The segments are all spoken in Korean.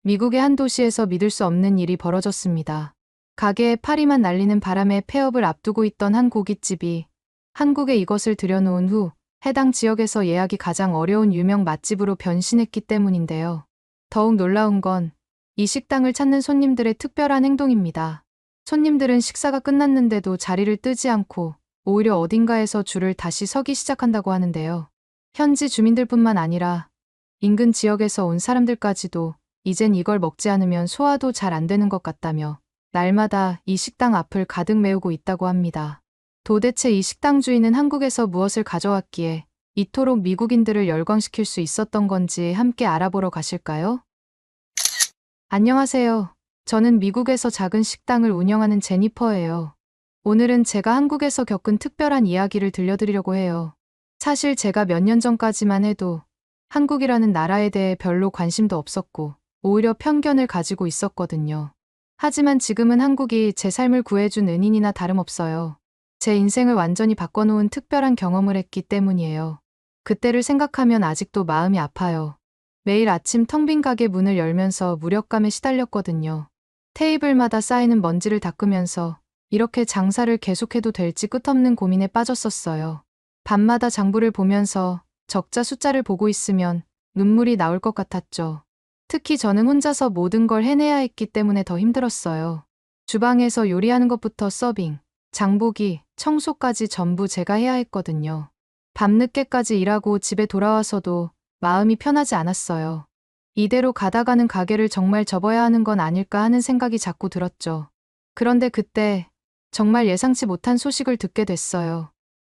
미국의 한 도시에서 믿을 수 없는 일이 벌어졌습니다. 가게에 파리만 날리는 바람에 폐업을 앞두고 있던 한 고깃집이 한국에 이것을 들여놓은 후 해당 지역에서 예약이 가장 어려운 유명 맛집으로 변신했기 때문인데요. 더욱 놀라운 건 이 식당을 찾는 손님들의 특별한 행동입니다. 손님들은 식사가 끝났는데도 자리를 뜨지 않고 오히려 어딘가에서 줄을 다시 서기 시작한다고 하는데요. 현지 주민들뿐만 아니라 인근 지역에서 온 사람들까지도 이젠 이걸 먹지 않으면 소화도 잘 안 되는 것 같다며 날마다 이 식당 앞을 가득 메우고 있다고 합니다. 도대체 이 식당 주인은 한국에서 무엇을 가져왔기에 이토록 미국인들을 열광시킬 수 있었던 건지 함께 알아보러 가실까요? 안녕하세요. 저는 미국에서 작은 식당을 운영하는 제니퍼예요. 오늘은 제가 한국에서 겪은 특별한 이야기를 들려드리려고 해요. 사실 제가 몇 년 전까지만 해도 한국이라는 나라에 대해 별로 관심도 없었고 오히려 편견을 가지고 있었거든요. 하지만 지금은 한국이 제 삶을 구해준 은인이나 다름없어요. 제 인생을 완전히 바꿔놓은 특별한 경험을 했기 때문이에요. 그때를 생각하면 아직도 마음이 아파요. 매일 아침 텅 빈 가게 문을 열면서 무력감에 시달렸거든요. 테이블마다 쌓이는 먼지를 닦으면서 이렇게 장사를 계속해도 될지 끝없는 고민에 빠졌었어요. 밤마다 장부를 보면서 적자 숫자를 보고 있으면 눈물이 나올 것 같았죠. 특히 저는 혼자서 모든 걸 해내야 했기 때문에 더 힘들었어요. 주방에서 요리하는 것부터 서빙, 장보기, 청소까지 전부 제가 해야 했거든요. 밤늦게까지 일하고 집에 돌아와서도 마음이 편하지 않았어요. 이대로 가다가는 가게를 정말 접어야 하는 건 아닐까 하는 생각이 자꾸 들었죠. 그런데 그때 정말 예상치 못한 소식을 듣게 됐어요.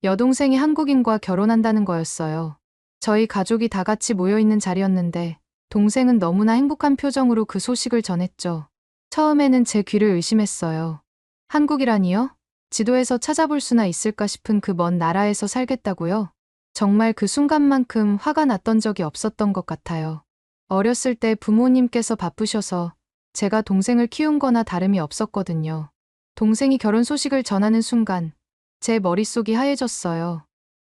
여동생이 한국인과 결혼한다는 거였어요. 저희 가족이 다 같이 모여있는 자리였는데 동생은 너무나 행복한 표정으로 그 소식을 전했죠. 처음에는 제 귀를 의심했어요. 한국이라니요? 지도에서 찾아볼 수나 있을까 싶은 그 먼 나라에서 살겠다고요? 정말 그 순간만큼 화가 났던 적이 없었던 것 같아요. 어렸을 때 부모님께서 바쁘셔서 제가 동생을 키운 거나 다름이 없었거든요. 동생이 결혼 소식을 전하는 순간 제 머릿속이 하얘졌어요.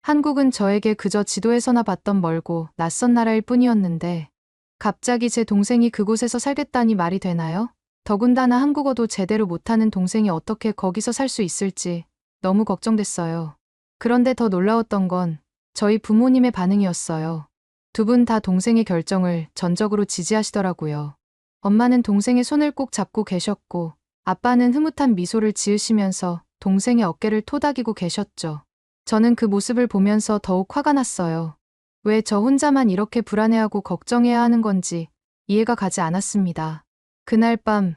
한국은 저에게 그저 지도에서나 봤던 멀고 낯선 나라일 뿐이었는데 갑자기 제 동생이 그곳에서 살겠다니 말이 되나요? 더군다나 한국어도 제대로 못하는 동생이 어떻게 거기서 살 수 있을지 너무 걱정됐어요. 그런데 더 놀라웠던 건 저희 부모님의 반응이었어요. 두 분 다 동생의 결정을 전적으로 지지하시더라고요. 엄마는 동생의 손을 꼭 잡고 계셨고 아빠는 흐뭇한 미소를 지으시면서 동생의 어깨를 토닥이고 계셨죠. 저는 그 모습을 보면서 더욱 화가 났어요. 왜 저 혼자만 이렇게 불안해하고 걱정해야 하는 건지 이해가 가지 않았습니다. 그날 밤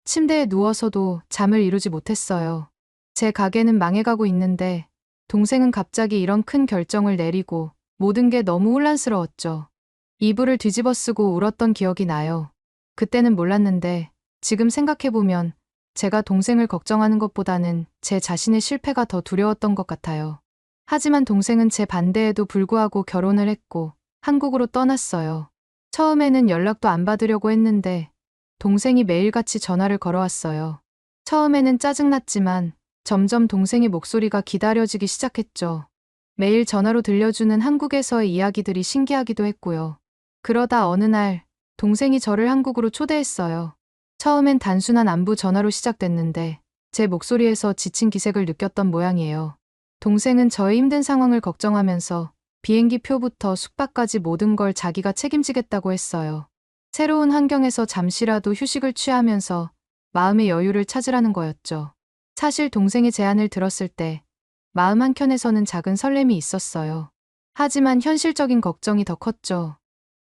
침대에 누워서도 잠을 이루지 못했어요. 제 가게는 망해가고 있는데 동생은 갑자기 이런 큰 결정을 내리고 모든 게 너무 혼란스러웠죠. 이불을 뒤집어 쓰고 울었던 기억이 나요. 그때는 몰랐는데 지금 생각해보면 제가 동생을 걱정하는 것보다는 제 자신의 실패가 더 두려웠던 것 같아요. 하지만 동생은 제 반대에도 불구하고 결혼을 했고 한국으로 떠났어요. 처음에는 연락도 안 받으려고 했는데 동생이 매일같이 전화를 걸어왔어요. 처음에는 짜증났지만 점점 동생의 목소리가 기다려지기 시작했죠. 매일 전화로 들려주는 한국에서의 이야기들이 신기하기도 했고요. 그러다 어느 날 동생이 저를 한국으로 초대했어요. 처음엔 단순한 안부 전화로 시작됐는데 제 목소리에서 지친 기색을 느꼈던 모양이에요. 동생은 저의 힘든 상황을 걱정하면서 비행기 표부터 숙박까지 모든 걸 자기가 책임지겠다고 했어요. 새로운 환경에서 잠시라도 휴식을 취하면서 마음의 여유를 찾으라는 거였죠. 사실 동생의 제안을 들었을 때 마음 한켠에서는 작은 설렘이 있었어요. 하지만 현실적인 걱정이 더 컸죠.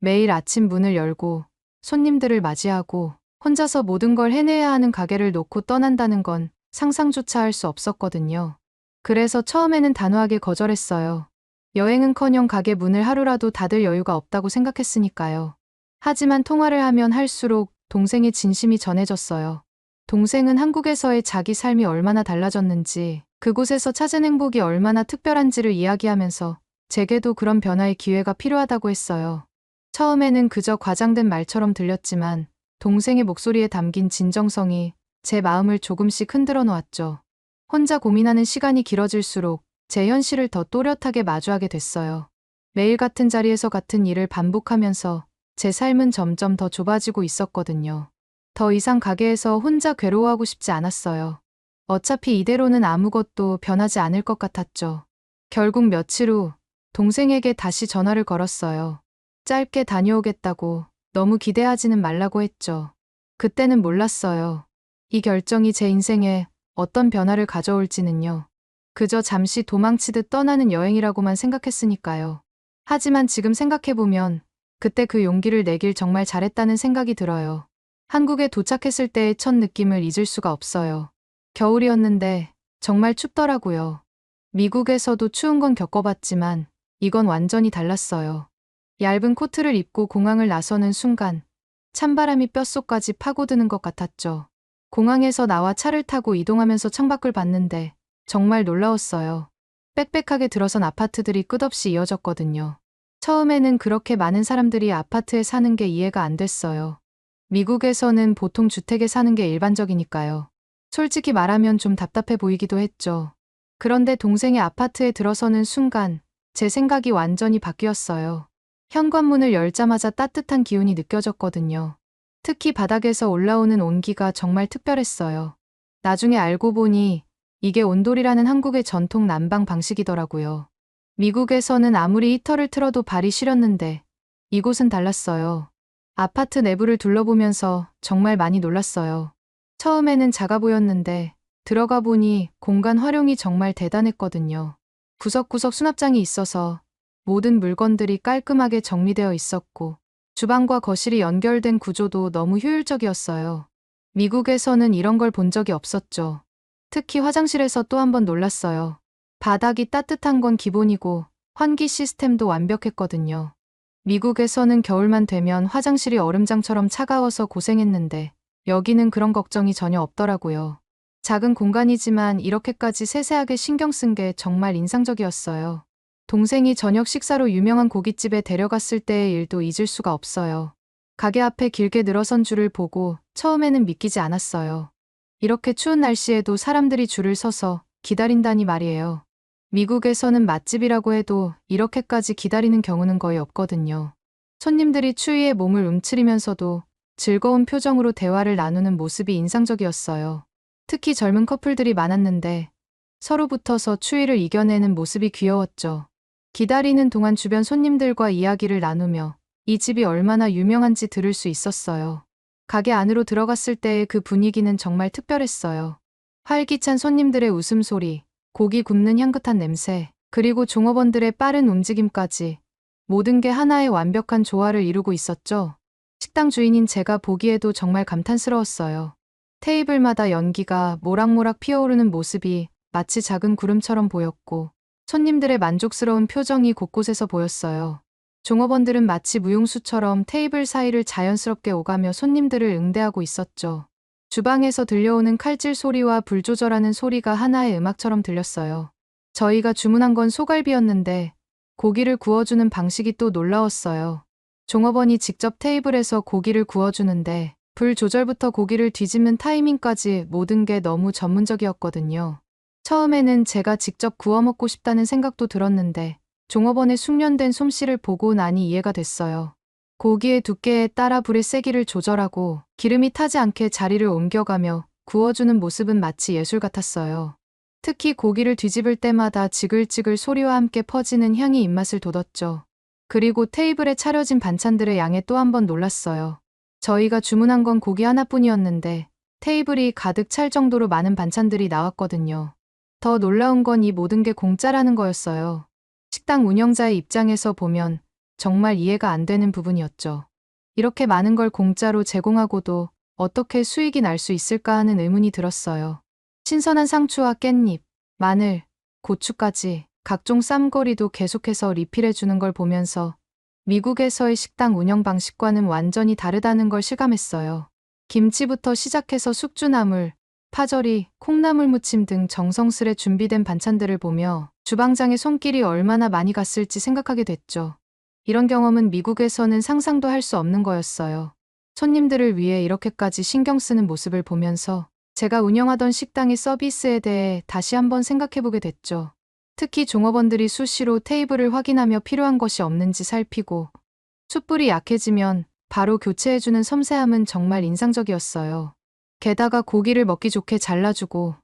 매일 아침 문을 열고 손님들을 맞이하고 혼자서 모든 걸 해내야 하는 가게를 놓고 떠난다는 건 상상조차 할 수 없었거든요. 그래서 처음에는 단호하게 거절했어요. 여행은커녕 가게 문을 하루라도 닫을 여유가 없다고 생각했으니까요. 하지만 통화를 하면 할수록 동생의 진심이 전해졌어요. 동생은 한국에서의 자기 삶이 얼마나 달라졌는지, 그곳에서 찾은 행복이 얼마나 특별한지를 이야기하면서 제게도 그런 변화의 기회가 필요하다고 했어요. 처음에는 그저 과장된 말처럼 들렸지만 동생의 목소리에 담긴 진정성이 제 마음을 조금씩 흔들어 놓았죠. 혼자 고민하는 시간이 길어질수록 제 현실을 더 또렷하게 마주하게 됐어요. 매일 같은 자리에서 같은 일을 반복하면서 제 삶은 점점 더 좁아지고 있었거든요. 더 이상 가게에서 혼자 괴로워하고 싶지 않았어요. 어차피 이대로는 아무것도 변하지 않을 것 같았죠. 결국 며칠 후 동생에게 다시 전화를 걸었어요. 짧게 다녀오겠다고, 너무 기대하지는 말라고 했죠. 그때는 몰랐어요. 이 결정이 제 인생에 어떤 변화를 가져올지는요. 그저 잠시 도망치듯 떠나는 여행이라고만 생각했으니까요. 하지만 지금 생각해보면 그때 그 용기를 내길 정말 잘했다는 생각이 들어요. 한국에 도착했을 때의 첫 느낌을 잊을 수가 없어요. 겨울이었는데 정말 춥더라고요. 미국에서도 추운 건 겪어봤지만 이건 완전히 달랐어요. 얇은 코트를 입고 공항을 나서는 순간 찬바람이 뼛속까지 파고드는 것 같았죠. 공항에서 나와 차를 타고 이동하면서 창밖을 봤는데 정말 놀라웠어요. 빽빽하게 들어선 아파트들이 끝없이 이어졌거든요. 처음에는 그렇게 많은 사람들이 아파트에 사는 게 이해가 안 됐어요. 미국에서는 보통 주택에 사는 게 일반적이니까요. 솔직히 말하면 좀 답답해 보이기도 했죠. 그런데 동생의 아파트에 들어서는 순간 제 생각이 완전히 바뀌었어요. 현관문을 열자마자 따뜻한 기운이 느껴졌거든요. 특히 바닥에서 올라오는 온기가 정말 특별했어요. 나중에 알고 보니 이게 온돌이라는 한국의 전통 난방 방식이더라고요. 미국에서는 아무리 히터를 틀어도 발이 시렸는데 이곳은 달랐어요. 아파트 내부를 둘러보면서 정말 많이 놀랐어요. 처음에는 작아 보였는데 들어가 보니 공간 활용이 정말 대단했거든요. 구석구석 수납장이 있어서 모든 물건들이 깔끔하게 정리되어 있었고 주방과 거실이 연결된 구조도 너무 효율적이었어요. 미국에서는 이런 걸 본 적이 없었죠. 특히 화장실에서 또 한 번 놀랐어요. 바닥이 따뜻한 건 기본이고 환기 시스템도 완벽했거든요. 미국에서는 겨울만 되면 화장실이 얼음장처럼 차가워서 고생했는데 여기는 그런 걱정이 전혀 없더라고요. 작은 공간이지만 이렇게까지 세세하게 신경 쓴 게 정말 인상적이었어요. 동생이 저녁 식사로 유명한 고깃집에 데려갔을 때의 일도 잊을 수가 없어요. 가게 앞에 길게 늘어선 줄을 보고 처음에는 믿기지 않았어요. 이렇게 추운 날씨에도 사람들이 줄을 서서 기다린다니 말이에요. 미국에서는 맛집이라고 해도 이렇게까지 기다리는 경우는 거의 없거든요. 손님들이 추위에 몸을 움츠리면서도 즐거운 표정으로 대화를 나누는 모습이 인상적이었어요. 특히 젊은 커플들이 많았는데 서로 붙어서 추위를 이겨내는 모습이 귀여웠죠. 기다리는 동안 주변 손님들과 이야기를 나누며 이 집이 얼마나 유명한지 들을 수 있었어요. 가게 안으로 들어갔을 때의 그 분위기는 정말 특별했어요. 활기찬 손님들의 웃음소리, 고기 굽는 향긋한 냄새, 그리고 종업원들의 빠른 움직임까지 모든 게 하나의 완벽한 조화를 이루고 있었죠. 식당 주인인 제가 보기에도 정말 감탄스러웠어요. 테이블마다 연기가 모락모락 피어오르는 모습이 마치 작은 구름처럼 보였고 손님들의 만족스러운 표정이 곳곳에서 보였어요. 종업원들은 마치 무용수처럼 테이블 사이를 자연스럽게 오가며 손님들을 응대하고 있었죠. 주방에서 들려오는 칼질 소리와 불 조절하는 소리가 하나의 음악처럼 들렸어요. 저희가 주문한 건 소갈비였는데 고기를 구워주는 방식이 또 놀라웠어요. 종업원이 직접 테이블에서 고기를 구워주는데 불 조절부터 고기를 뒤집는 타이밍까지 모든 게 너무 전문적이었거든요. 처음에는 제가 직접 구워 먹고 싶다는 생각도 들었는데 종업원의 숙련된 솜씨를 보고 나니 이해가 됐어요. 고기의 두께에 따라 불의 세기를 조절하고 기름이 타지 않게 자리를 옮겨가며 구워주는 모습은 마치 예술 같았어요. 특히 고기를 뒤집을 때마다 지글지글 소리와 함께 퍼지는 향이 입맛을 돋웠죠. 그리고 테이블에 차려진 반찬들의 양에 또 한 번 놀랐어요. 저희가 주문한 건 고기 하나뿐이었는데 테이블이 가득 찰 정도로 많은 반찬들이 나왔거든요. 더 놀라운 건 이 모든 게 공짜라는 거였어요. 식당 운영자의 입장에서 보면 정말 이해가 안 되는 부분이었죠. 이렇게 많은 걸 공짜로 제공하고도 어떻게 수익이 날 수 있을까 하는 의문이 들었어요. 신선한 상추와 깻잎, 마늘, 고추까지 각종 쌈거리도 계속해서 리필해 주는 걸 보면서 미국에서의 식당 운영 방식과는 완전히 다르다는 걸 실감했어요. 김치부터 시작해서 숙주나물, 파절이, 콩나물 무침 등 정성스레 준비된 반찬들을 보며 주방장의 손길이 얼마나 많이 갔을지 생각하게 됐죠. 이런 경험은 미국에서는 상상도 할 수 없는 거였어요. 손님들을 위해 이렇게까지 신경 쓰는 모습을 보면서 제가 운영하던 식당의 서비스에 대해 다시 한번 생각해보게 됐죠. 특히 종업원들이 수시로 테이블을 확인하며 필요한 것이 없는지 살피고 숯불이 약해지면 바로 교체해주는 섬세함은 정말 인상적이었어요. 게다가 고기를 먹기 좋게 잘라주고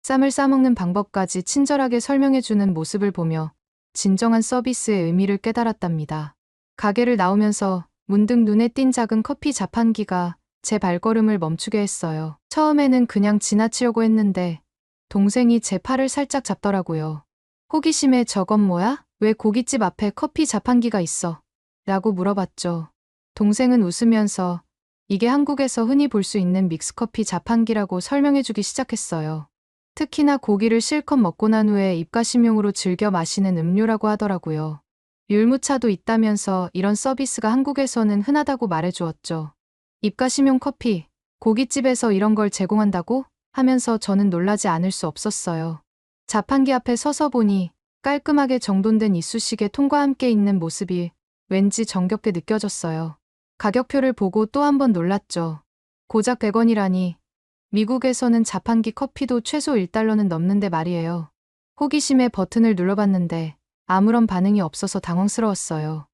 쌈을 싸먹는 방법까지 친절하게 설명해주는 모습을 보며 진정한 서비스의 의미를 깨달았답니다. 가게를 나오면서 문득 눈에 띈 작은 커피 자판기가 제 발걸음을 멈추게 했어요. 처음에는 그냥 지나치려고 했는데 동생이 제 팔을 살짝 잡더라고요. 호기심에 저건 뭐야? 왜 고깃집 앞에 커피 자판기가 있어? 라고 물어봤죠. 동생은 웃으면서 이게 한국에서 흔히 볼 수 있는 믹스커피 자판기라고 설명해주기 시작했어요. 특히나 고기를 실컷 먹고 난 후에 입가심용으로 즐겨 마시는 음료라고 하더라고요. 율무차도 있다면서 이런 서비스가 한국에서는 흔하다고 말해주었죠. 입가심용 커피, 고깃집에서 이런 걸 제공한다고? 하면서 저는 놀라지 않을 수 없었어요. 자판기 앞에 서서 보니 깔끔하게 정돈된 이쑤시개 통과 함께 있는 모습이 왠지 정겹게 느껴졌어요. 가격표를 보고 또 한 번 놀랐죠. 고작 100원이라니. 미국에서는 자판기 커피도 최소 1달러는 넘는데 말이에요. 호기심에 버튼을 눌러봤는데 아무런 반응이 없어서 당황스러웠어요.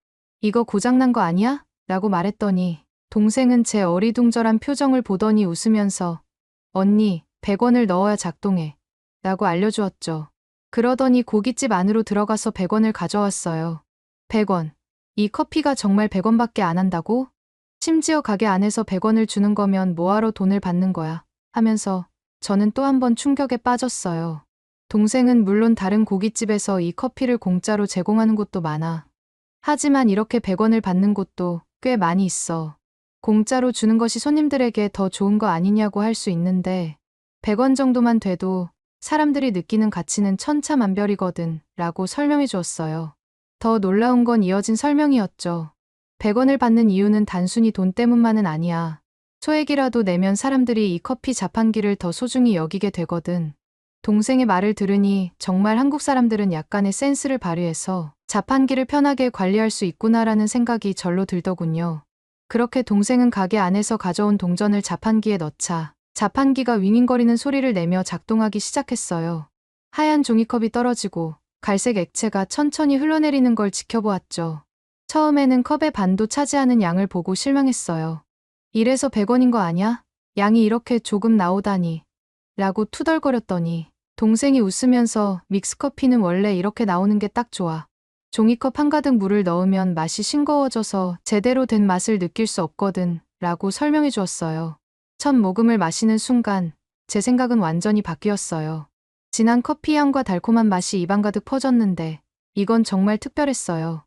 이거 고장난 거 아니야? 라고 말했더니 동생은 제 어리둥절한 표정을 보더니 웃으면서 언니, 100원을 넣어야 작동해. 라고 알려주었죠. 그러더니 고깃집 안으로 들어가서 100원을 가져왔어요. 100원. 이 커피가 정말 100원밖에 안 한다고? 심지어 가게 안에서 100원을 주는 거면 뭐하러 돈을 받는 거야? 하면서 저는 또 한 번 충격에 빠졌어요. 동생은 물론 다른 고깃집에서 이 커피를 공짜로 제공하는 곳도 많아. 하지만 이렇게 100원을 받는 곳도 꽤 많이 있어. 공짜로 주는 것이 손님들에게 더 좋은 거 아니냐고 할 수 있는데 100원 정도만 돼도 사람들이 느끼는 가치는 천차만별이거든 라고 설명해 주었어요. 더 놀라운 건 이어진 설명이었죠. 100원을 받는 이유는 단순히 돈 때문만은 아니야. 소액이라도 내면 사람들이 이 커피 자판기를 더 소중히 여기게 되거든. 동생의 말을 들으니 정말 한국 사람들은 약간의 센스를 발휘해서 자판기를 편하게 관리할 수 있구나라는 생각이 절로 들더군요. 그렇게 동생은 가게 안에서 가져온 동전을 자판기에 넣자 자판기가 윙윙거리는 소리를 내며 작동하기 시작했어요. 하얀 종이컵이 떨어지고 갈색 액체가 천천히 흘러내리는 걸 지켜보았죠. 처음에는 컵의 반도 차지하는 양을 보고 실망했어요. 이래서 100원인 거 아냐? 양이 이렇게 조금 나오다니. 라고 투덜거렸더니 동생이 웃으면서 믹스커피는 원래 이렇게 나오는 게 딱 좋아. 종이컵 한가득 물을 넣으면 맛이 싱거워져서 제대로 된 맛을 느낄 수 없거든. 라고 설명해 주었어요. 첫 모금을 마시는 순간 제 생각은 완전히 바뀌었어요. 진한 커피 향과 달콤한 맛이 입안 가득 퍼졌는데 이건 정말 특별했어요.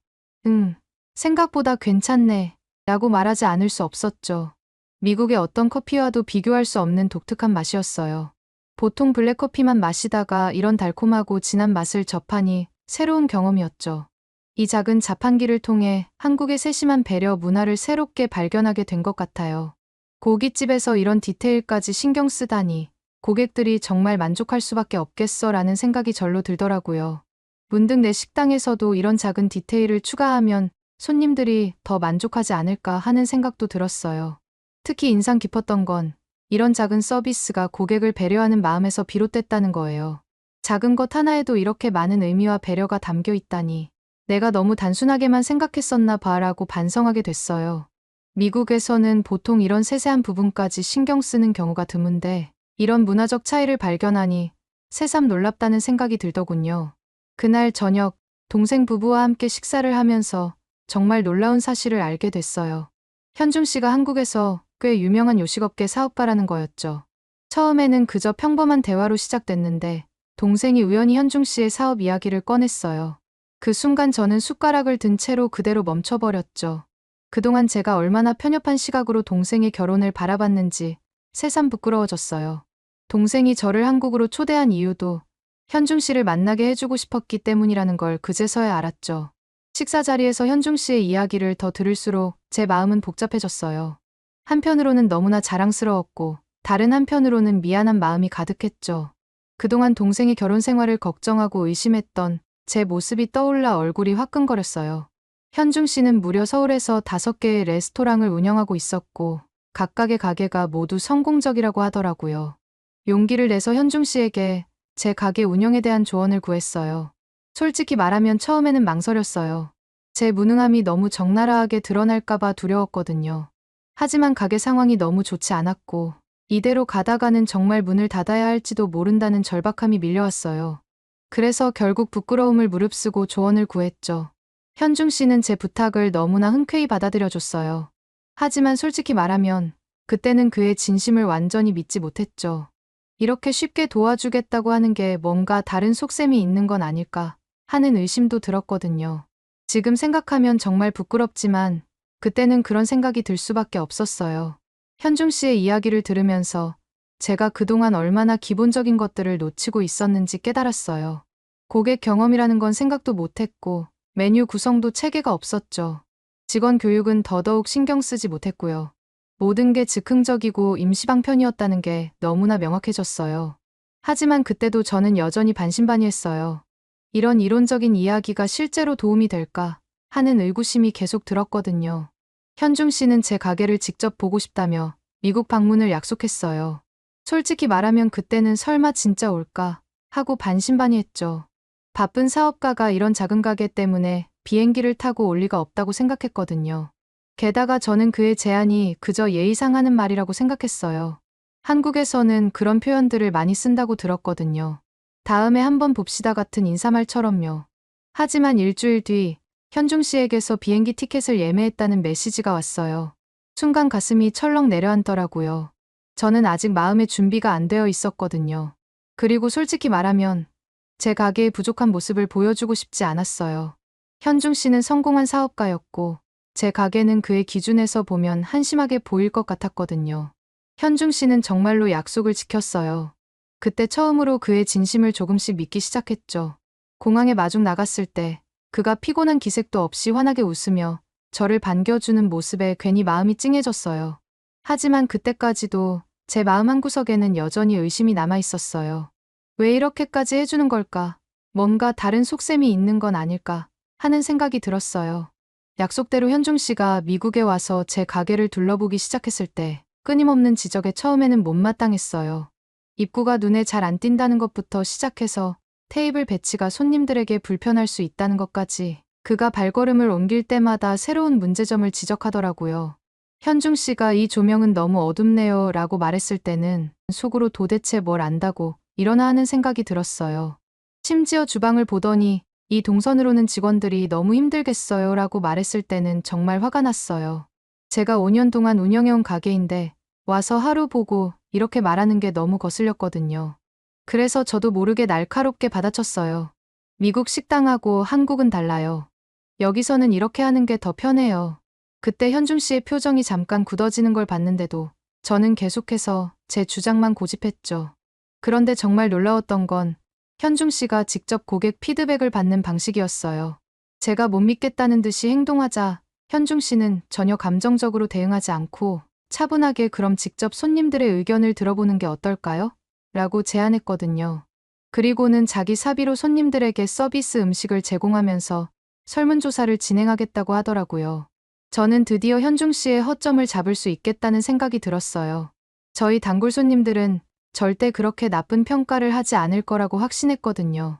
생각보다 괜찮네. 라고 말하지 않을 수 없었죠. 미국의 어떤 커피와도 비교할 수 없는 독특한 맛이었어요. 보통 블랙커피만 마시다가 이런 달콤하고 진한 맛을 접하니 새로운 경험이었죠. 이 작은 자판기를 통해 한국의 세심한 배려 문화를 새롭게 발견하게 된 것 같아요. 고깃집에서 이런 디테일까지 신경 쓰다니 고객들이 정말 만족할 수밖에 없겠어라는 생각이 절로 들더라고요. 문득 내 식당에서도 이런 작은 디테일을 추가하면 손님들이 더 만족하지 않을까 하는 생각도 들었어요. 특히 인상 깊었던 건 이런 작은 서비스가 고객을 배려하는 마음에서 비롯됐다는 거예요. 작은 것 하나에도 이렇게 많은 의미와 배려가 담겨 있다니 내가 너무 단순하게만 생각했었나 봐라고 반성하게 됐어요. 미국에서는 보통 이런 세세한 부분까지 신경 쓰는 경우가 드문데 이런 문화적 차이를 발견하니 새삼 놀랍다는 생각이 들더군요. 그날 저녁 동생 부부와 함께 식사를 하면서 정말 놀라운 사실을 알게 됐어요. 현중 씨가 한국에서 꽤 유명한 요식업계 사업가라는 거였죠. 처음에는 그저 평범한 대화로 시작됐는데 동생이 우연히 현중 씨의 사업 이야기를 꺼냈어요. 그 순간 저는 숟가락을 든 채로 그대로 멈춰버렸죠. 그동안 제가 얼마나 편협한 시각으로 동생의 결혼을 바라봤는지 새삼 부끄러워졌어요. 동생이 저를 한국으로 초대한 이유도 현중 씨를 만나게 해주고 싶었기 때문이라는 걸 그제서야 알았죠. 식사 자리에서 현중 씨의 이야기를 더 들을수록 제 마음은 복잡해졌어요. 한편으로는 너무나 자랑스러웠고 다른 한편으로는 미안한 마음이 가득했죠. 그동안 동생의 결혼 생활을 걱정하고 의심했던 제 모습이 떠올라 얼굴이 화끈거렸어요. 현중 씨는 무려 서울에서 5개의 레스토랑을 운영하고 있었고 각각의 가게가 모두 성공적이라고 하더라고요. 용기를 내서 현중 씨에게 제 가게 운영에 대한 조언을 구했어요. 솔직히 말하면 처음에는 망설였어요. 제 무능함이 너무 적나라하게 드러날까봐 두려웠거든요. 하지만 가게 상황이 너무 좋지 않았고 이대로 가다가는 정말 문을 닫아야 할지도 모른다는 절박함이 밀려왔어요. 그래서 결국 부끄러움을 무릅쓰고 조언을 구했죠. 현중 씨는 제 부탁을 너무나 흔쾌히 받아들여줬어요. 하지만 솔직히 말하면 그때는 그의 진심을 완전히 믿지 못했죠. 이렇게 쉽게 도와주겠다고 하는 게 뭔가 다른 속셈이 있는 건 아닐까 하는 의심도 들었거든요. 지금 생각하면 정말 부끄럽지만 그때는 그런 생각이 들 수밖에 없었어요. 현중 씨의 이야기를 들으면서 제가 그동안 얼마나 기본적인 것들을 놓치고 있었는지 깨달았어요. 고객 경험이라는 건 생각도 못했고 메뉴 구성도 체계가 없었죠. 직원 교육은 더더욱 신경 쓰지 못했고요. 모든 게 즉흥적이고 임시방편이었다는 게 너무나 명확해졌어요. 하지만 그때도 저는 여전히 반신반의했어요. 이런 이론적인 이야기가 실제로 도움이 될까 하는 의구심이 계속 들었거든요. 현중 씨는 제 가게를 직접 보고 싶다며 미국 방문을 약속했어요. 솔직히 말하면 그때는 설마 진짜 올까 하고 반신반의했죠. 바쁜 사업가가 이런 작은 가게 때문에 비행기를 타고 올 리가 없다고 생각했거든요. 게다가 저는 그의 제안이 그저 예의상 하는 말이라고 생각했어요. 한국에서는 그런 표현들을 많이 쓴다고 들었거든요. 다음에 한번 봅시다 같은 인사말처럼요. 하지만 일주일 뒤 현중 씨에게서 비행기 티켓을 예매했다는 메시지가 왔어요. 순간 가슴이 철렁 내려앉더라고요. 저는 아직 마음의 준비가 안 되어 있었거든요. 그리고 솔직히 말하면 제 가게의 부족한 모습을 보여주고 싶지 않았어요. 현중 씨는 성공한 사업가였고 제 가게는 그의 기준에서 보면 한심하게 보일 것 같았거든요. 현중 씨는 정말로 약속을 지켰어요. 그때 처음으로 그의 진심을 조금씩 믿기 시작했죠. 공항에 마중 나갔을 때 그가 피곤한 기색도 없이 환하게 웃으며 저를 반겨주는 모습에 괜히 마음이 찡해졌어요. 하지만 그때까지도 제 마음 한구석에는 여전히 의심이 남아 있었어요. 왜 이렇게까지 해주는 걸까? 뭔가 다른 속셈이 있는 건 아닐까 하는 생각이 들었어요. 약속대로 현중 씨가 미국에 와서 제 가게를 둘러보기 시작했을 때 끊임없는 지적에 처음에는 못마땅했어요. 입구가 눈에 잘 안 띈다는 것부터 시작해서 테이블 배치가 손님들에게 불편할 수 있다는 것까지 그가 발걸음을 옮길 때마다 새로운 문제점을 지적하더라고요. 현중 씨가 이 조명은 너무 어둡네요 라고 말했을 때는 속으로 도대체 뭘 안다고 이러나 하는 생각이 들었어요. 심지어 주방을 보더니 이 동선으로는 직원들이 너무 힘들겠어요 라고 말했을 때는 정말 화가 났어요. 제가 5년 동안 운영해온 가게인데 와서 하루 보고 이렇게 말하는 게 너무 거슬렸거든요. 그래서 저도 모르게 날카롭게 받아쳤어요. 미국 식당하고 한국은 달라요. 여기서는 이렇게 하는 게 더 편해요. 그때 현중 씨의 표정이 잠깐 굳어지는 걸 봤는데도 저는 계속해서 제 주장만 고집했죠. 그런데 정말 놀라웠던 건 현중 씨가 직접 고객 피드백을 받는 방식이었어요. 제가 못 믿겠다는 듯이 행동하자 현중 씨는 전혀 감정적으로 대응하지 않고 차분하게 그럼 직접 손님들의 의견을 들어보는 게 어떨까요? 라고 제안했거든요. 그리고는 자기 사비로 손님들에게 서비스 음식을 제공하면서 설문조사를 진행하겠다고 하더라고요. 저는 드디어 현중 씨의 허점을 잡을 수 있겠다는 생각이 들었어요. 저희 단골 손님들은 절대 그렇게 나쁜 평가를 하지 않을 거라고 확신했거든요.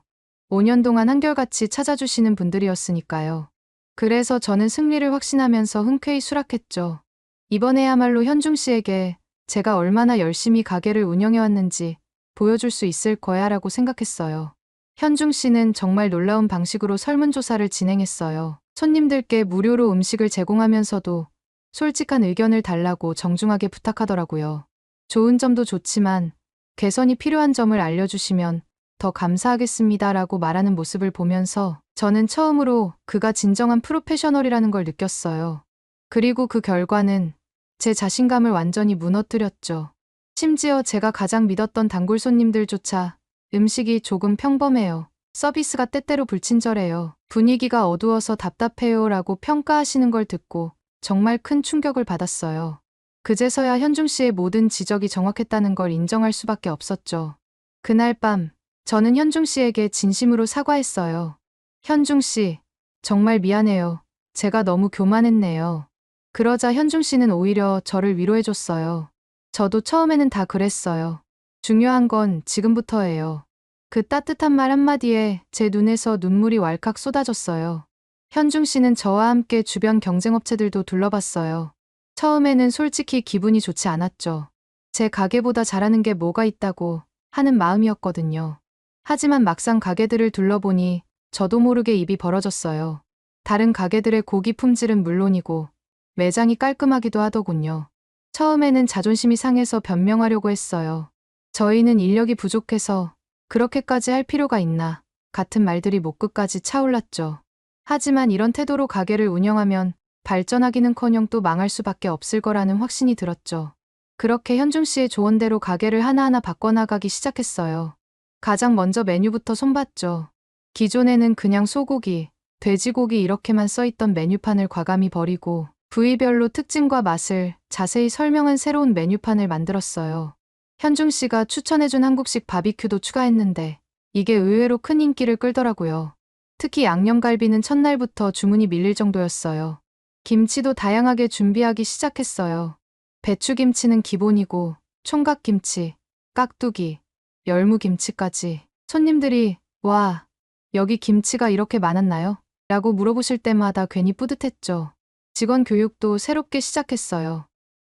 5년 동안 한결같이 찾아주시는 분들이었으니까요. 그래서 저는 승리를 확신하면서 흔쾌히 수락했죠. 이번에야말로 현중 씨에게 제가 얼마나 열심히 가게를 운영해왔는지 보여줄 수 있을 거야 라고 생각했어요. 현중 씨는 정말 놀라운 방식으로 설문조사를 진행했어요. 손님들께 무료로 음식을 제공하면서도 솔직한 의견을 달라고 정중하게 부탁하더라고요. 좋은 점도 좋지만 개선이 필요한 점을 알려주시면 더 감사하겠습니다 라고 말하는 모습을 보면서 저는 처음으로 그가 진정한 프로페셔널이라는 걸 느꼈어요. 그리고 그 결과는 제 자신감을 완전히 무너뜨렸죠. 심지어 제가 가장 믿었던 단골 손님들조차 음식이 조금 평범해요. 서비스가 때때로 불친절해요. 분위기가 어두워서 답답해요 라고 평가하시는 걸 듣고 정말 큰 충격을 받았어요. 그제서야 현중 씨의 모든 지적이 정확했다는 걸 인정할 수밖에 없었죠. 그날 밤 저는 현중 씨에게 진심으로 사과했어요. 현중 씨, 정말 미안해요. 제가 너무 교만했네요. 그러자 현중 씨는 오히려 저를 위로해줬어요. 저도 처음에는 다 그랬어요. 중요한 건 지금부터예요. 그 따뜻한 말 한마디에 제 눈에서 눈물이 왈칵 쏟아졌어요. 현중 씨는 저와 함께 주변 경쟁업체들도 둘러봤어요. 처음에는 솔직히 기분이 좋지 않았죠. 제 가게보다 잘하는 게 뭐가 있다고 하는 마음이었거든요. 하지만 막상 가게들을 둘러보니 저도 모르게 입이 벌어졌어요. 다른 가게들의 고기 품질은 물론이고 매장이 깔끔하기도 하더군요. 처음에는 자존심이 상해서 변명하려고 했어요. 저희는 인력이 부족해서 그렇게까지 할 필요가 있나 같은 말들이 목 끝까지 차올랐죠. 하지만 이런 태도로 가게를 운영하면 발전하기는커녕 또 망할 수밖에 없을 거라는 확신이 들었죠. 그렇게 현중 씨의 조언대로 가게를 하나하나 바꿔나가기 시작했어요. 가장 먼저 메뉴부터 손봤죠. 기존에는 그냥 소고기, 돼지고기 이렇게만 써있던 메뉴판을 과감히 버리고 부위별로 특징과 맛을 자세히 설명한 새로운 메뉴판을 만들었어요. 현중 씨가 추천해준 한국식 바비큐도 추가했는데 이게 의외로 큰 인기를 끌더라고요. 특히 양념갈비는 첫날부터 주문이 밀릴 정도였어요. 김치도 다양하게 준비하기 시작했어요. 배추김치는 기본이고 총각김치, 깍두기, 열무김치까지. 손님들이 와, 여기 김치가 이렇게 많았나요? 라고 물어보실 때마다 괜히 뿌듯했죠. 직원 교육도 새롭게 시작했어요.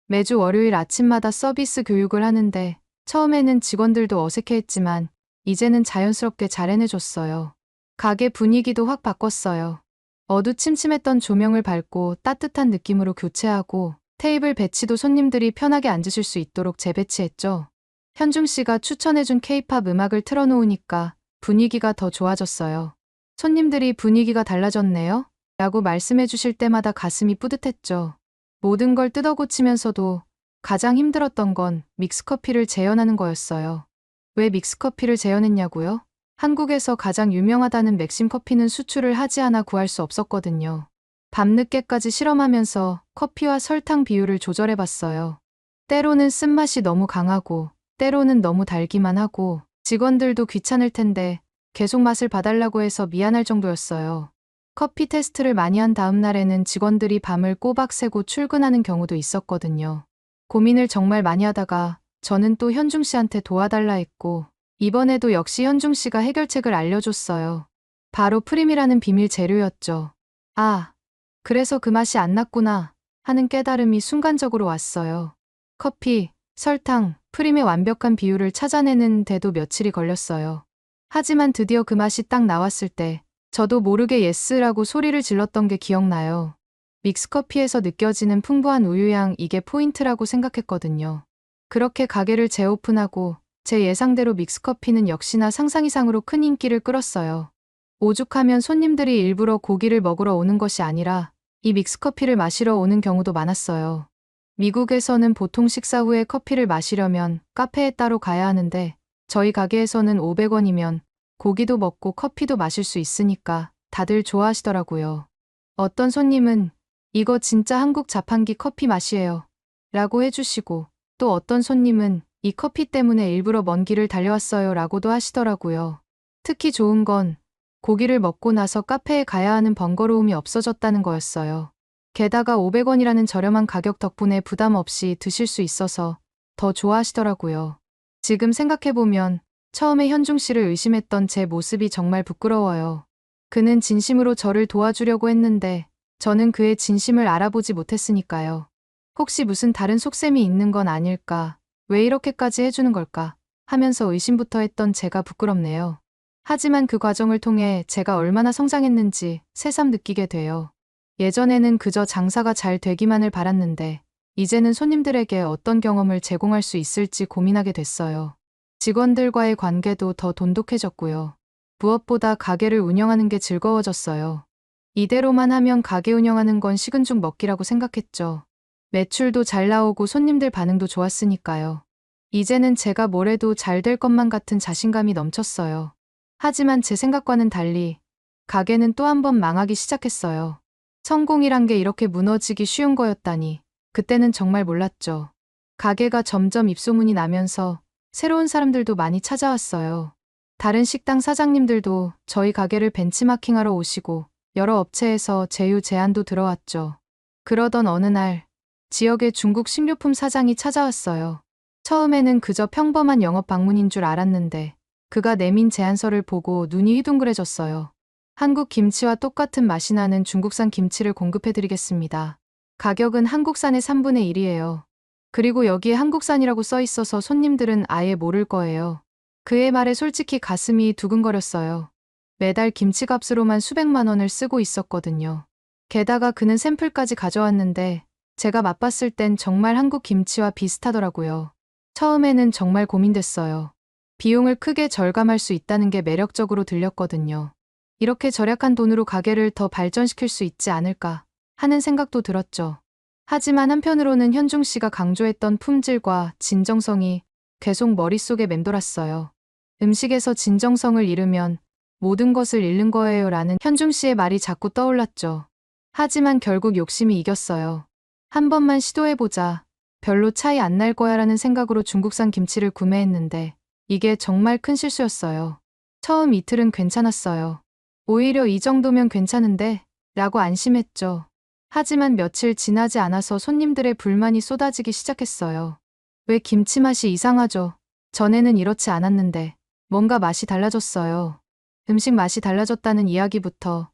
매주 월요일 아침마다 서비스 교육을 하는데 처음에는 직원들도 어색해했지만 이제는 자연스럽게 잘 해내줬어요. 가게 분위기도 확 바꿨어요. 어두침침했던 조명을 밝고 따뜻한 느낌으로 교체하고 테이블 배치도 손님들이 편하게 앉으실 수 있도록 재배치했죠. 현중 씨가 추천해준 케이팝 음악을 틀어놓으니까 분위기가 더 좋아졌어요. 손님들이 분위기가 달라졌네요? 라고 말씀해 주실 때마다 가슴이 뿌듯했죠. 모든 걸 뜯어고치면서도 가장 힘들었던 건 믹스커피를 재현하는 거였어요. 왜 믹스커피를 재현했냐고요? 한국에서 가장 유명하다는 맥심 커피는 수출을 하지 않아 구할 수 없었거든요. 밤늦게까지 실험하면서 커피와 설탕 비율을 조절해봤어요. 때로는 쓴맛이 너무 강하고 때로는 너무 달기만 하고 직원들도 귀찮을 텐데 계속 맛을 봐달라고 해서 미안할 정도였어요. 커피 테스트를 많이 한 다음 날에는 직원들이 밤을 꼬박 새고 출근하는 경우도 있었거든요. 고민을 정말 많이 하다가 저는 또 현중 씨한테 도와달라 했고 이번에도 역시 현중 씨가 해결책을 알려줬어요. 바로 프림이라는 비밀 재료였죠. 아, 그래서 그 맛이 안 났구나 하는 깨달음이 순간적으로 왔어요. 커피, 설탕, 프림의 완벽한 비율을 찾아내는 데도 며칠이 걸렸어요. 하지만 드디어 그 맛이 딱 나왔을 때 저도 모르게 예스라고 소리를 질렀던 게 기억나요. 믹스커피에서 느껴지는 풍부한 우유향, 이게 포인트라고 생각했거든요. 그렇게 가게를 재오픈하고 제 예상대로 믹스커피는 역시나 상상 이상으로 큰 인기를 끌었어요. 오죽하면 손님들이 일부러 고기를 먹으러 오는 것이 아니라 이 믹스커피를 마시러 오는 경우도 많았어요. 미국에서는 보통 식사 후에 커피를 마시려면 카페에 따로 가야 하는데 저희 가게에서는 500원이면 고기도 먹고 커피도 마실 수 있으니까 다들 좋아하시더라고요. 어떤 손님은 이거 진짜 한국 자판기 커피 맛이에요 라고 해주시고 또 어떤 손님은 이 커피 때문에 일부러 먼 길을 달려왔어요 라고도 하시더라고요. 특히 좋은 건 고기를 먹고 나서 카페에 가야 하는 번거로움이 없어졌다는 거였어요. 게다가 500원이라는 저렴한 가격 덕분에 부담 없이 드실 수 있어서 더 좋아하시더라고요. 지금 생각해보면 처음에 현중 씨를 의심했던 제 모습이 정말 부끄러워요. 그는 진심으로 저를 도와주려고 했는데 저는 그의 진심을 알아보지 못했으니까요. 혹시 무슨 다른 속셈이 있는 건 아닐까? 왜 이렇게까지 해주는 걸까? 하면서 의심부터 했던 제가 부끄럽네요. 하지만 그 과정을 통해 제가 얼마나 성장했는지 새삼 느끼게 돼요. 예전에는 그저 장사가 잘 되기만을 바랐는데 이제는 손님들에게 어떤 경험을 제공할 수 있을지 고민하게 됐어요. 직원들과의 관계도 더 돈독해졌고요. 무엇보다 가게를 운영하는 게 즐거워졌어요. 이대로만 하면 가게 운영하는 건 식은 죽 먹기라고 생각했죠. 매출도 잘 나오고 손님들 반응도 좋았으니까요. 이제는 제가 뭘 해도 잘 될 것만 같은 자신감이 넘쳤어요. 하지만 제 생각과는 달리 가게는 또 한 번 망하기 시작했어요. 성공이란 게 이렇게 무너지기 쉬운 거였다니 그때는 정말 몰랐죠. 가게가 점점 입소문이 나면서 새로운 사람들도 많이 찾아왔어요. 다른 식당 사장님들도 저희 가게를 벤치마킹하러 오시고 여러 업체에서 제휴 제안도 들어왔죠. 그러던 어느 날 지역의 중국 식료품 사장이 찾아왔어요. 처음에는 그저 평범한 영업 방문인 줄 알았는데 그가 내민 제안서를 보고 눈이 휘둥그레졌어요. 한국 김치와 똑같은 맛이 나는 중국산 김치를 공급해드리겠습니다. 가격은 한국산의 3분의 1이에요. 그리고 여기에 한국산이라고 써 있어서 손님들은 아예 모를 거예요. 그의 말에 솔직히 가슴이 두근거렸어요. 매달 김치값으로만 수백만 원을 쓰고 있었거든요. 게다가 그는 샘플까지 가져왔는데 제가 맛봤을 땐 정말 한국 김치와 비슷하더라고요. 처음에는 정말 고민됐어요. 비용을 크게 절감할 수 있다는 게 매력적으로 들렸거든요. 이렇게 절약한 돈으로 가게를 더 발전시킬 수 있지 않을까 하는 생각도 들었죠. 하지만 한편으로는 현중 씨가 강조했던 품질과 진정성이 계속 머릿속에 맴돌았어요. 음식에서 진정성을 잃으면 모든 것을 잃는 거예요 라는 현중 씨의 말이 자꾸 떠올랐죠. 하지만 결국 욕심이 이겼어요. 한 번만 시도해보자. 별로 차이 안 날 거야 라는 생각으로 중국산 김치를 구매했는데 이게 정말 큰 실수였어요. 처음 이틀은 괜찮았어요. 오히려 이 정도면 괜찮은데 라고 안심했죠. 하지만 며칠 지나지 않아서 손님들의 불만이 쏟아지기 시작했어요. 왜 김치 맛이 이상하죠? 전에는 이렇지 않았는데 뭔가 맛이 달라졌어요. 음식 맛이 달라졌다는 이야기부터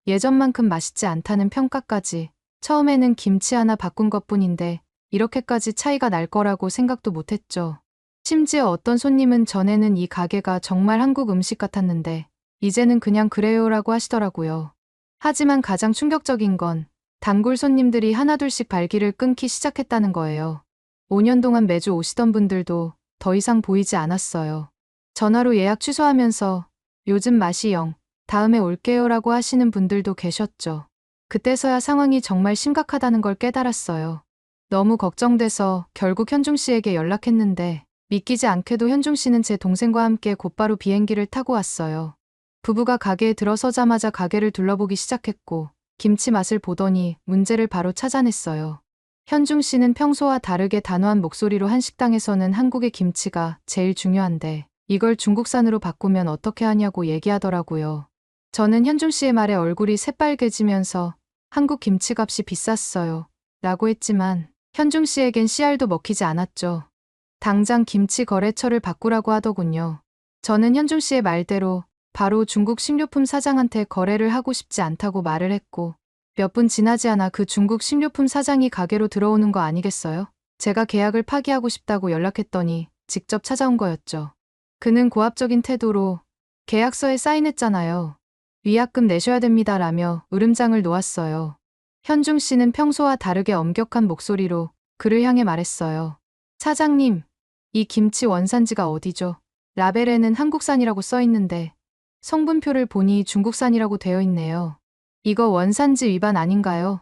예전만큼 맛있지 않다는 평가까지 처음에는 김치 하나 바꾼 것뿐인데 이렇게까지 차이가 날 거라고 생각도 못했죠. 심지어 어떤 손님은 전에는 이 가게가 정말 한국 음식 같았는데 이제는 그냥 그래요라고 하시더라고요. 하지만 가장 충격적인 건 단골 손님들이 하나둘씩 발길을 끊기 시작했다는 거예요. 5년 동안 매주 오시던 분들도 더 이상 보이지 않았어요. 전화로 예약 취소하면서 요즘 맛이 영, 다음에 올게요라고 하시는 분들도 계셨죠. 그때서야 상황이 정말 심각하다는 걸 깨달았어요. 너무 걱정돼서 결국 현중 씨에게 연락했는데 믿기지 않게도 현중 씨는 제 동생과 함께 곧바로 비행기를 타고 왔어요. 부부가 가게에 들어서자마자 가게를 둘러보기 시작했고 김치 맛을 보더니 문제를 바로 찾아냈어요. 현중 씨는 평소와 다르게 단호한 목소리로 한 식당에서는 한국의 김치가 제일 중요한데 이걸 중국산으로 바꾸면 어떻게 하냐고 얘기하더라고요. 저는 현중 씨의 말에 얼굴이 새빨개지면서 한국 김치값이 비쌌어요. 라고 했지만 현중 씨에겐 씨알도 먹히지 않았죠. 당장 김치 거래처를 바꾸라고 하더군요. 저는 현중 씨의 말대로 바로 중국 식료품 사장한테 거래를 하고 싶지 않다고 말을 했고 몇 분 지나지 않아 그 중국 식료품 사장이 가게로 들어오는 거 아니겠어요? 제가 계약을 파기하고 싶다고 연락했더니 직접 찾아온 거였죠. 그는 고압적인 태도로 계약서에 사인했잖아요. 위약금 내셔야 됩니다 라며 으름장을 놓았어요. 현중 씨는 평소와 다르게 엄격한 목소리로 그를 향해 말했어요. 사장님, 이 김치 원산지가 어디죠? 라벨에는 한국산이라고 써 있는데 성분표를 보니 중국산이라고 되어 있네요. 이거 원산지 위반 아닌가요?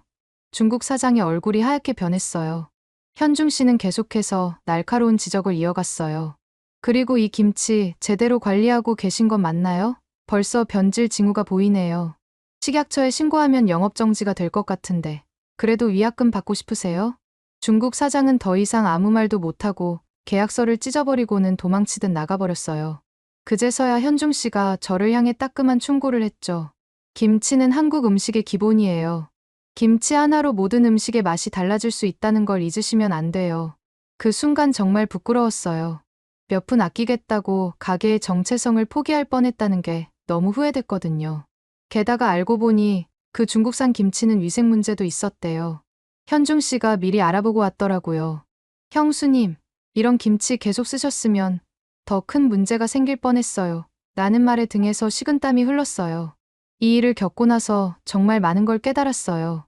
중국 사장의 얼굴이 하얗게 변했어요. 현중 씨는 계속해서 날카로운 지적을 이어갔어요. 그리고 이 김치 제대로 관리하고 계신 건 맞나요? 벌써 변질 징후가 보이네요. 식약처에 신고하면 영업정지가 될 것 같은데 그래도 위약금 받고 싶으세요? 중국 사장은 더 이상 아무 말도 못하고 계약서를 찢어버리고는 도망치듯 나가버렸어요. 그제서야 현중 씨가 저를 향해 따끔한 충고를 했죠. 김치는 한국 음식의 기본이에요. 김치 하나로 모든 음식의 맛이 달라질 수 있다는 걸 잊으시면 안 돼요. 그 순간 정말 부끄러웠어요. 몇 푼 아끼겠다고 가게의 정체성을 포기할 뻔했다는 게 너무 후회됐거든요. 게다가 알고 보니 그 중국산 김치는 위생 문제도 있었대요. 현중 씨가 미리 알아보고 왔더라고요. 형수님, 이런 김치 계속 쓰셨으면 더 큰 문제가 생길 뻔했어요. 라는 말에 등에서 식은땀이 흘렀어요. 이 일을 겪고 나서 정말 많은 걸 깨달았어요.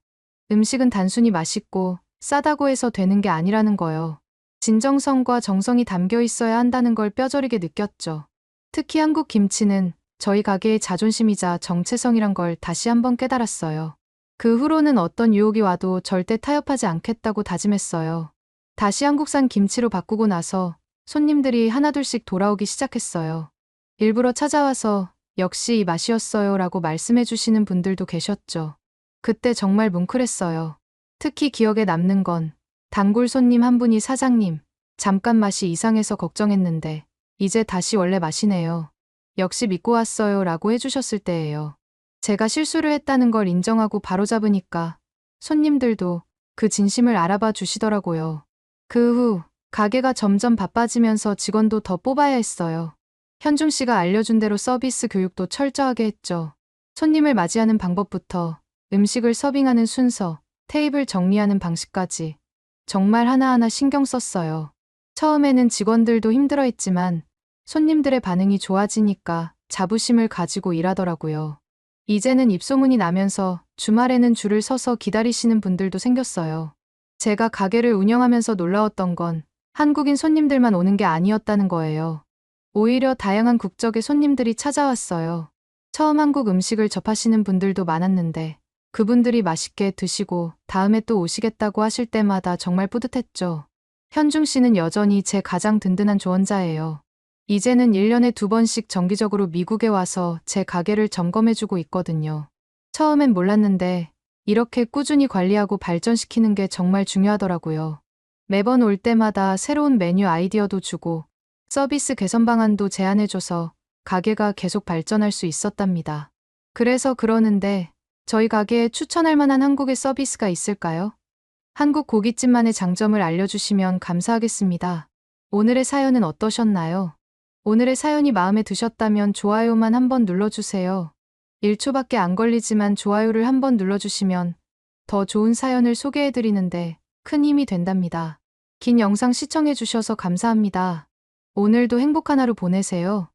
음식은 단순히 맛있고 싸다고 해서 되는 게 아니라는 거요. 진정성과 정성이 담겨 있어야 한다는 걸 뼈저리게 느꼈죠. 특히 한국 김치는 저희 가게의 자존심이자 정체성이란 걸 다시 한번 깨달았어요. 그 후로는 어떤 유혹이 와도 절대 타협하지 않겠다고 다짐했어요. 다시 한국산 김치로 바꾸고 나서 손님들이 하나둘씩 돌아오기 시작했어요. 일부러 찾아와서 역시 이 맛이었어요 라고 말씀해 주시는 분들도 계셨죠. 그때 정말 뭉클했어요. 특히 기억에 남는 건 단골 손님 한 분이 사장님, 잠깐 맛이 이상해서 걱정했는데 이제 다시 원래 맛이네요. 역시 믿고 왔어요 라고 해주셨을 때예요. 제가 실수를 했다는 걸 인정하고 바로잡으니까 손님들도 그 진심을 알아봐 주시더라고요. 그 후 가게가 점점 바빠지면서 직원도 더 뽑아야 했어요. 현중 씨가 알려준 대로 서비스 교육도 철저하게 했죠. 손님을 맞이하는 방법부터 음식을 서빙하는 순서, 테이블 정리하는 방식까지 정말 하나하나 신경 썼어요. 처음에는 직원들도 힘들어했지만 손님들의 반응이 좋아지니까 자부심을 가지고 일하더라고요. 이제는 입소문이 나면서 주말에는 줄을 서서 기다리시는 분들도 생겼어요. 제가 가게를 운영하면서 놀라웠던 건 한국인 손님들만 오는 게 아니었다는 거예요. 오히려 다양한 국적의 손님들이 찾아왔어요. 처음 한국 음식을 접하시는 분들도 많았는데 그분들이 맛있게 드시고 다음에 또 오시겠다고 하실 때마다 정말 뿌듯했죠. 현중 씨는 여전히 제 가장 든든한 조언자예요. 이제는 1년에 2번씩 정기적으로 미국에 와서 제 가게를 점검해주고 있거든요. 처음엔 몰랐는데 이렇게 꾸준히 관리하고 발전시키는 게 정말 중요하더라고요. 매번 올 때마다 새로운 메뉴 아이디어도 주고 서비스 개선 방안도 제안해줘서 가게가 계속 발전할 수 있었답니다. 그래서 그러는데 저희 가게에 추천할 만한 한국의 서비스가 있을까요? 한국 고깃집만의 장점을 알려주시면 감사하겠습니다. 오늘의 사연은 어떠셨나요? 오늘의 사연이 마음에 드셨다면 좋아요만 한번 눌러주세요. 1초밖에 안 걸리지만 좋아요를 한번 눌러주시면 더 좋은 사연을 소개해드리는데 큰 힘이 된답니다. 긴 영상 시청해주셔서 감사합니다. 오늘도 행복한 하루 보내세요.